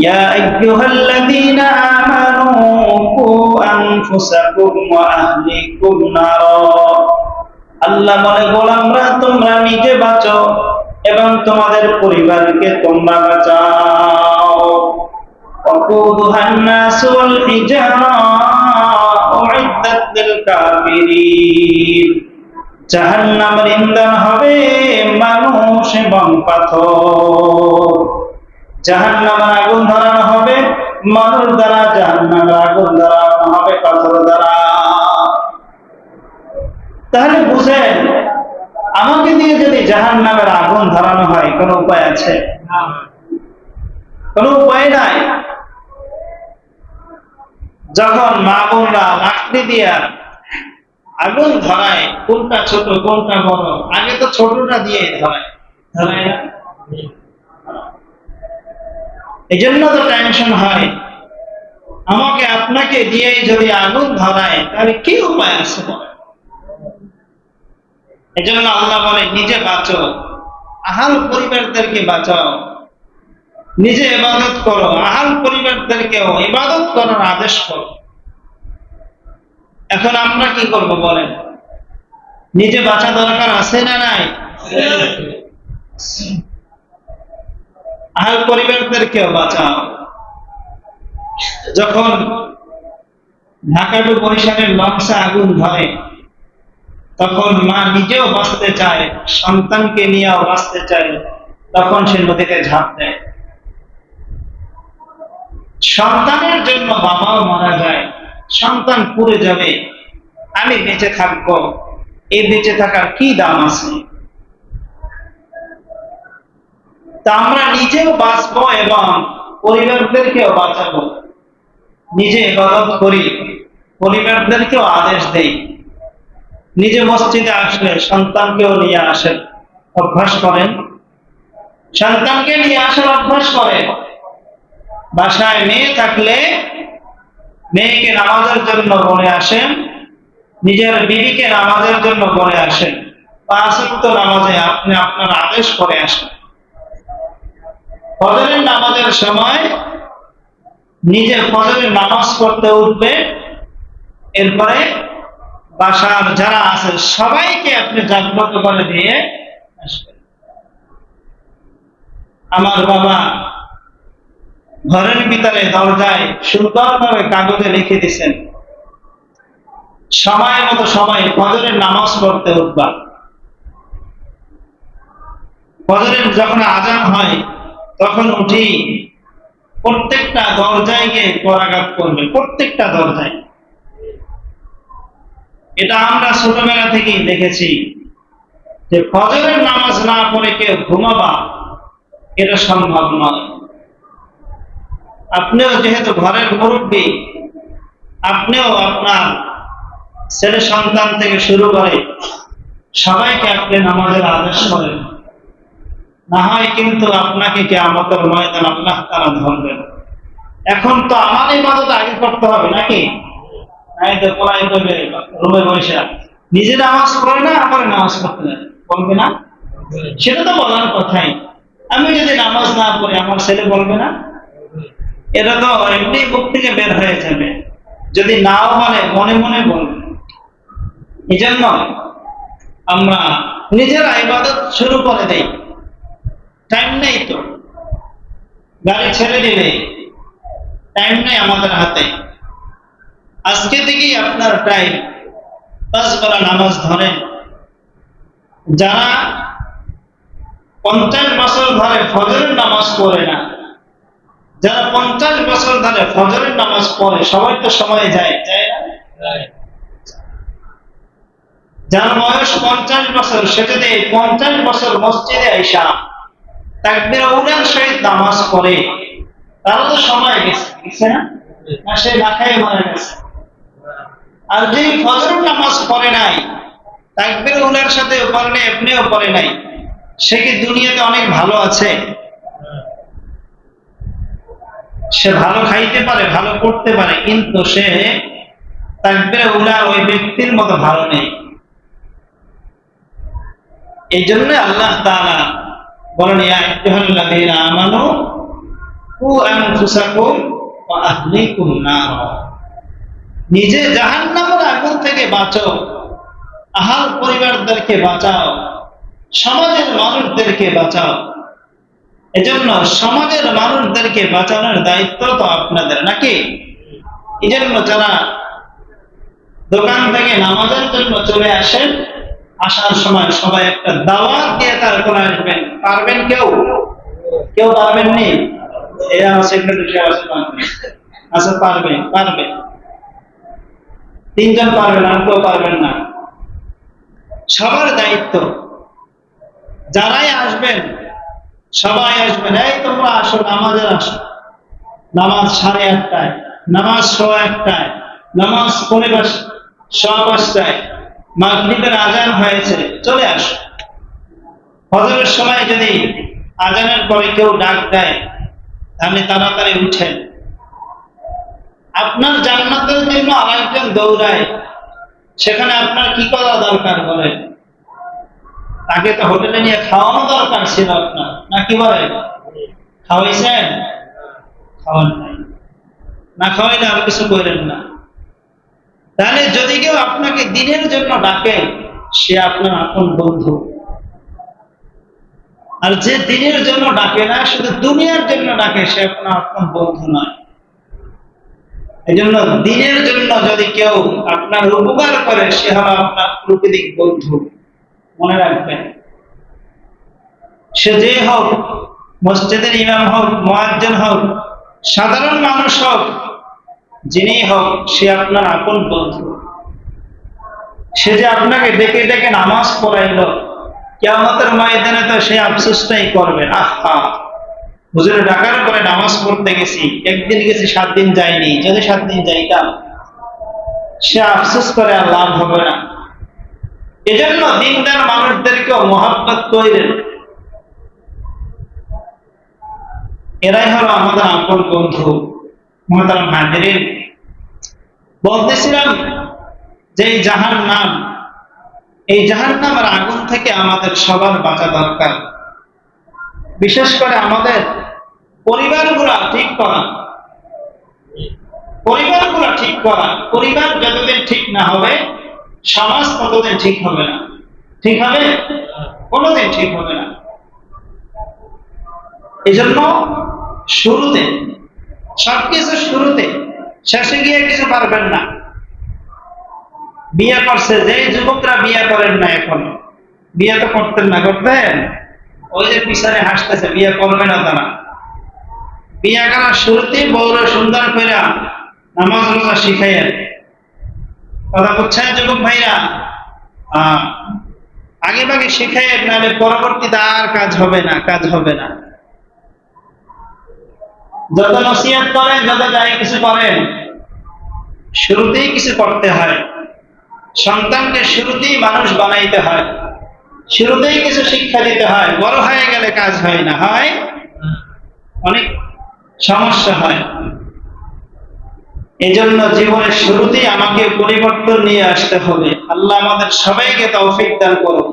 ইয়া আইয়ুহাল্লাযীনা আমানু কু আনফুসাকুম ওয়া আহলিকুম নারা। আল্লাহ বলে, গোলামরা তোমরা নিজে বাঁচো এবং তোমাদের পরিবারকে তোমরা বাঁচাও। ওয়াকুদুহান নাসু ওয়াল হিজারা উইদ্দাত লিল কাফিরিন। জাহান্নামের ইন্ধন হবে মানুষ এবং পাথর। জাহান্নামের আগুন ধরানো হবে মানুষ দ্বারা, জাহান্নামের আগুন ধরানো হবে পাথর দ্বারা। তাহলে বুঝেন, আমাকে দিয়ে যদি জাহান্নামের আগুন ধরানো হয়, কোন উপায় আছে? কোন উপায় নাই। যখন মা বোনরা লাকড়ি দিয়া আগুন ধরায়, কোনটা ছোট কোনটা বড়, আগে তো ছোটটা দিয়ে ধরায় না? এই জন্য তো টেনশন হয়। আমাকে আপনাকে দিয়ে যদি আগুন ধরায়, তাহলে কি উপায় আছে? এই জন্য আল্লাহ বলে, নিজে বাঁচো, আহাল পরিবারদেরকে বাঁচাও, নিজে ইবাদত করো, আহাল পরিবারদেরকেও ইবাদত করার আদেশ করো। এখন আমরা কি করব বলেন? নিজে বাঁচা দরকার আছে না নাই? আহাল পরিবারদেরকেও বাঁচাও। যখন ঢাকা টু বরিশালের লঞ্চে আগুন ধরে, তখন মা নিজেও বাঁচতে চায়, সন্তানকে নিয়েও বাঁচতে চায়, তখন সে নদীতে ঝাঁপ দেয়। সন্তানের জন্য বাবাও মারা যায়, সন্তান পুড়ে যাবে, আমি বেঁচে থাকবো, এই বেঁচে থাকার কি দাম আছে? তা আমরা নিজেও বাঁচবো এবং পরিবারদেরকেও বাঁচাবো। নিজে ইবাদত করি, পরিবারদেরকেও আদেশ দেই। নিজে মসজিদে আসলে সন্তানকেও নিয়ে আসেন, অভ্যাস করেন। সন্তানকে নিয়ে আসার অভ্যাস করেন। বাসায় মেয়ে থাকলে মেয়েকে নামাজের জন্য বলে আসেন, নিজের বিবিকে নামাজের জন্য বলে আসেন। 5 ওয়াক্ত নামাজে আপনি আপনার আদেশ করে আসেন। ফজরের নামাজের সময় নিজে ফজরের নামাজ পড়তে উঠবে, এরপরে বাসার যারা আছে সবাইকে আপনি জাগ্রত করে দিয়ে আসবেন। আমার বাবা ঘরের ভিতরে দরজায় সুন্দরভাবে কাগজে লিখে দিয়েছেন, সময় মতো সবাই ফজরের নামাজ পড়তে উঠবা। ফজরের যখন আজান হয় তখন উঠি প্রত্যেকটা দরজায় গিয়ে করাঘাত করবে, প্রত্যেকটা দরজায়। এটা আমরা ছোটবেলা থেকেই দেখেছি যে ফজরের নামাজ না পড়ে কেউ ঘুমাবা, এটা সম্ভব নয়। আপনিও যেহেতু ঘরের মুরব্বী, আপনিও আপনার ছেলে সন্তান থেকে শুরু করে সবাইকে আপনি নামাজের আদেশ করেন, না হয় কিন্তু আপনাকে কিয়ামতের ময়দানে আল্লাহ তাআলা ধরবেন। এখন তো আমার ইবাদত আগে করতে হবে নাকি? নাই তো পড়াই করবে রুমে বসে, নিজে নামাজ পড়ে না, আবার নামাজ পড়তে যাবে, বলবে না? সেটা তো বলার কথাই। আমি যদি নামাজ না পড়ি, আমার ছেলে বলবে না? এটা তো এমনি মুখ থেকে বের হয়ে যাবে। যদি নাও বলে, মনে মনে বলবে। এই জন্য আমরা নিজেরা ইবাদত শুরু করে দেই। টাইম নেই তো, গাড়ি ছেড়ে দিলে টাইম নেই আমাদের হাতে। আজকে থেকেই আপনার টাইম 5 বেলা নামাজ ধরেন। যারা 50 বছর ধরে ফজরের নামাজ পড়ে না, যারা 50 বছর ধরে ফজরের নামাজ পড়ে, সবাই তো সময় যায় না? যার বয়স 50 বছর, সে যদি 50 বছর মসজিদে আইসা তাকবীর উলার সহিত নামাজ পড়ে, তার তো সময় গেছে না? সে না খেয়ে মারা গেছে। আর যে ফজরের নামাজ পড়ে নাই, তাকবীর উলার সাথে পড়ে নাই, এমনিও পড়ে নাই, সে কি দুনিয়াতে অনেক ভালো আছে? সে ভালো খাইতে পারে, ভালো করতে পারে, কিন্তু সে তাকবীরে উলা ওই ব্যক্তির মতো ভালো নেই। এই জন্য আল্লাহ তাআলা বলেন, ইয়া আইয়ুহাল্লাযীনা আমানু কু আনফুসাকুম ওয়া আহলিকুম নার, নিজে জাহান্নামের আগুন থেকে বাঁচো, আহাল পরিবারদেরকে বাঁচাও, সমাজের মানুষদেরকে বাঁচাও। এজন্য সমাজের মানুষদেরকে বাঁচানোর দায়িত্ব তো আপনাদের, নাকি? এজন্য যারা দোকান থেকে নামাজের জন্য চলে আসেন, আসার সময় সবাই একটা দাওয়াত দিয়ে তারপর আসবেন। পারবেন কেউ? কেউ পারবেননি? এরা সেক্রেটারি আচ্ছা, পারবেন? পারবেন, তিনজন পারবেন, আর কেউ পারবেন না। সবার দায়িত্ব, যারাই আসবেন সবাই আসবেন। এই তোমরা আসো, নামাজের আসো। নামাজ 8:30টায়, নামাজ 1:15টায়, নামাজ 5:45টায়, মাগরিবের আজান হয়েছে, চলে আসো। ফজরের সময় যদি আজানের পরে কেউ ডাক দেয়, তাহলে তাড়াতাড়ি উঠেন। আপনার জান্নাতের জন্য আরেকজন দৌড়ায়, সেখানে আপনার কি করা দরকার বলেন? তাকে তো হোটেলে নিয়ে খাওয়ানো দরকার ছিল আপনার, নাকি বলেন? খাওয়াইছেন? খাওয়ান নাই। না খাওয়াইলে আর কিছু করেন না। তাহলে যদি কেউ আপনাকে দিনের জন্য ডাকে, সে আপনার আপন বন্ধু। আর যে দিনের জন্য ডাকে না, শুধু দুনিয়ার জন্য ডাকে, সে আপনার আপন বন্ধু নয়। এই জন্য দিনের জন্য যদি কেউ আপনার উপকার করে, সে হলো আপনার প্রকৃতিক বন্ধু। মনে রাখবেন, সে যে হোক, মসজিদের ইমাম হোক, মুয়াজ্জিন হোক, সাধারণ মানুষ হোক, যিনি হোক, সে আপনার আপন বন্ধু। সে যে আপনাকে ডেকে ডেকে নামাজ পড়াইলো, কিয়ামতের ময়দানে তো সে আফসোসটাই করবে, আহা, হুজুরে ডাকার পরে নামাজ পড়তে গেছি, একদিন গেছি, 7 দিন যাইনি, যদি 7 দিন যাইতাম। সে আফসোস করে, আর লাভ হবে না। এজন্য দিনদার মানুষদেরকেও মহব্বত করেন, এরাই হলো আমাদের আপন বন্ধু। মুহতারাম হাজিরিন, বলতেছিলাম যে এই জাহান্নাম, এই জাহান্নামের আগুন থেকে আমাদের সবার বাঁচা দরকার। বিশেষ করে আমাদের পরিবারগুলা ঠিক করা, পরিবারগুলা ঠিক করা। পরিবার যতদিন ঠিক না হবে, সমাজ ততদিন ঠিক হবে না। ঠিক হবে? কোনোদিন ঠিক হবে না। এই জন্য শুরুতে, সবকিছু শুরুতে, শেষে গিয়ে কিছু পারবেন না। বিয়ে করছে, যে যুবকরা বিয়ে করেন না এখনো, বিয়ে তো করতেন না, করতেন? ওই যে পিছনে হাসতেছে, বিয়ে করবে না তারা। বিয়ে করার শুরুতেই বউরা সুন্দর করে নামাজ রোজা শিখাইয়া, কথা বুঝছেন যুবক ভাইরা? আগে ভাগে শিখাইয়া, নাহলে পরবর্তীতে আর কাজ হবে না, কাজ হবে না। যত নসিহত করেন, যত যাই কিছু করেন, শুরুতেই কিছু করতে হয়। সন্তানকে শুরুতেই মানুষ বানাইতে হয়, শুরুতেই কিছু শিক্ষা দিতে হয়। বড় হয়ে গেলে কাজ হয় না, হয় অনেক সমস্যা হয়। এই জন্য জীবনের শুরুতেই আমাকে পরিবর্তন নিয়ে আসতে হবে। আল্লাহ আমাদের সবাইকে তৌফিক দান করুন।